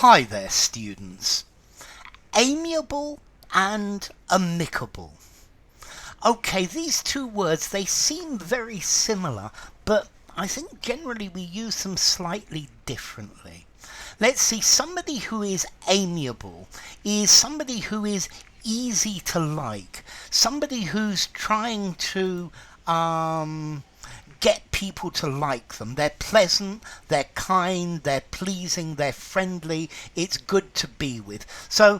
Hi there, students. Amiable and amicable. Okay, these two words, they seem very similar, but I think generally we use them slightly differently. Let's see, somebody who is amiable is somebody who is easy to like, somebody who's trying to get people to like them. They're pleasant, they're kind, they're pleasing, they're friendly. It's good to be with. So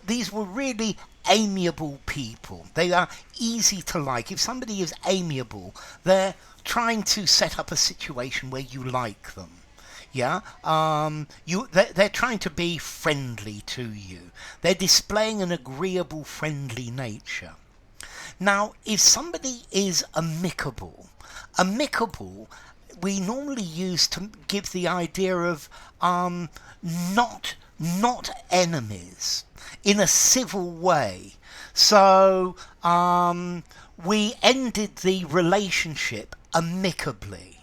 these were really amiable people. They are easy to like. If somebody is amiable, they're trying to set up a situation where you like them. Yeah, they're trying to be friendly to you. They're displaying an agreeable, friendly nature. Now, if somebody is amicable we normally use to give the idea of not enemies in a civil way. So we ended the relationship amicably.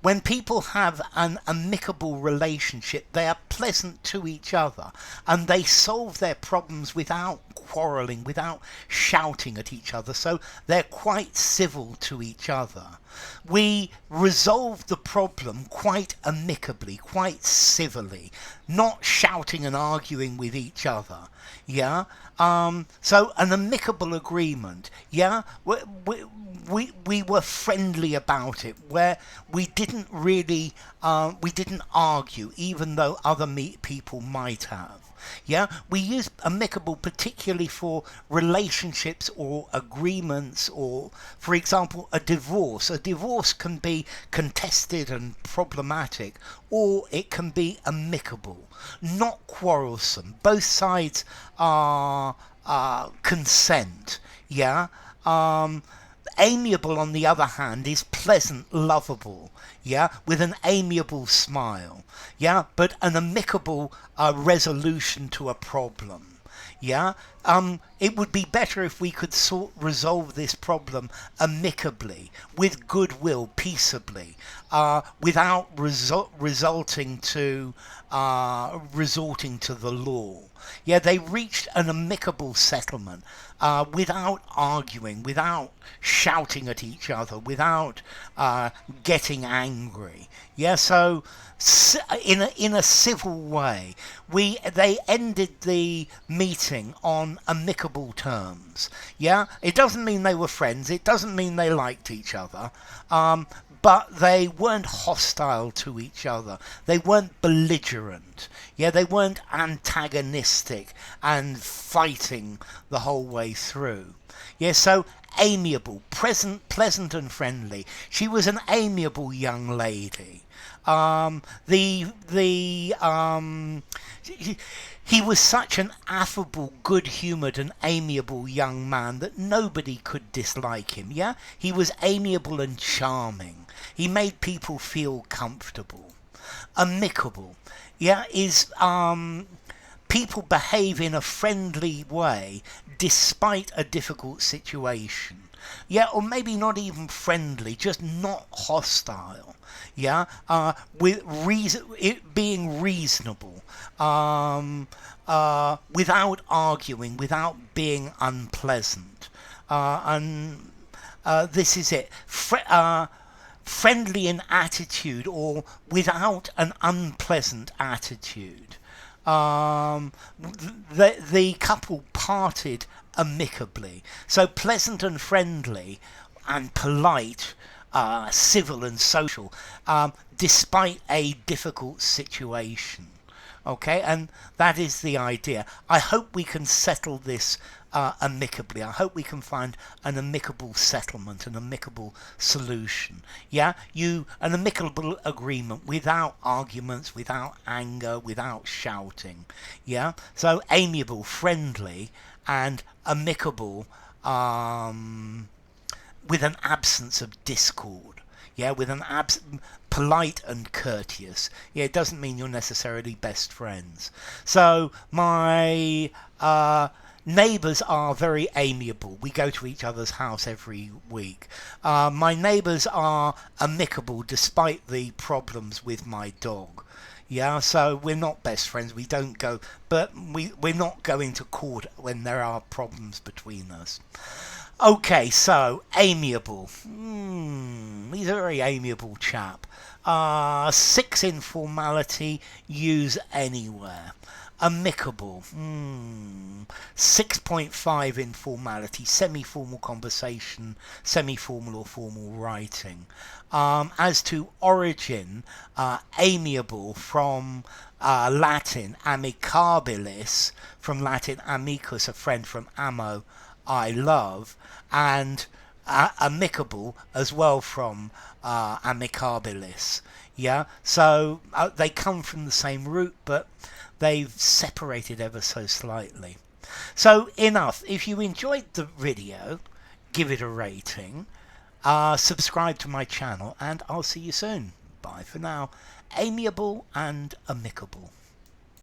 When people have an amicable relationship, they are pleasant to each other and they solve their problems without quarrelling, without shouting at each other. So they're quite civil to each other. We resolve the problem quite amicably, quite civilly, not shouting and arguing with each other. Yeah. So an amicable agreement. Yeah. We were friendly about it, where we didn't really we didn't argue, even though other people might have. Yeah, we use amicable particularly for relationships or agreements, or for example a divorce. A divorce can be contested and problematic, or it can be amicable, not quarrelsome. Both sides are consent. Yeah. Amiable, on the other hand, is pleasant, lovable, yeah, with an amiable smile, yeah, but an amicable resolution to a problem, yeah. It would be better if we could resolve this problem amicably, with goodwill, peaceably, without resorting to the law. Yeah, they reached an amicable settlement without arguing, without shouting at each other, without getting angry. Yeah, so in a civil way, they ended the meeting on amicable terms. Yeah, it doesn't mean they were friends. It doesn't mean they liked each other. But they weren't hostile to each other. They weren't belligerent. Yeah, they weren't antagonistic and fighting the whole way through. Yeah, so amiable, pleasant and friendly. She was an amiable young lady. He was such an affable, good-humoured and amiable young man that nobody could dislike him, yeah? He was amiable and charming. He made people feel comfortable. Amicable, yeah, is people behave in a friendly way despite a difficult situation. Yeah, or maybe not even friendly, just not hostile. Yeah, with it being reasonable, without arguing, without being unpleasant, and this is it. Friendly in attitude, or without an unpleasant attitude. The couple parted amicably. So pleasant and friendly and polite, civil and social, despite a difficult situation. Okay, and that is the idea. I hope we can settle this amicably. I hope we can find an amicable settlement, an amicable solution. Yeah, an amicable agreement without arguments, without anger, without shouting. Yeah, so amiable, friendly, and amicable, with an absence of discord. Yeah, with an polite and courteous. Yeah, it doesn't mean you're necessarily best friends. So my neighbours are very amiable. We go to each other's house every week. My neighbours are amicable despite the problems with my dog. Yeah, so we're not best friends. We don't go, but we're not going to court when there are problems between us. Okay, so amiable. He's a very amiable chap. 6 informality, use anywhere. Amicable. 6.5 informality, semi-formal conversation, semi-formal or formal writing. As to origin, amiable from Latin amicabilis, from Latin amicus, a friend, from amo, I love, and amicable as well from amicabilis. Yeah, so they come from the same root, but they've separated ever so slightly. So enough. If you enjoyed the video, give it a rating, subscribe to my channel, and I'll see you soon. Bye for now. Amiable and amicable.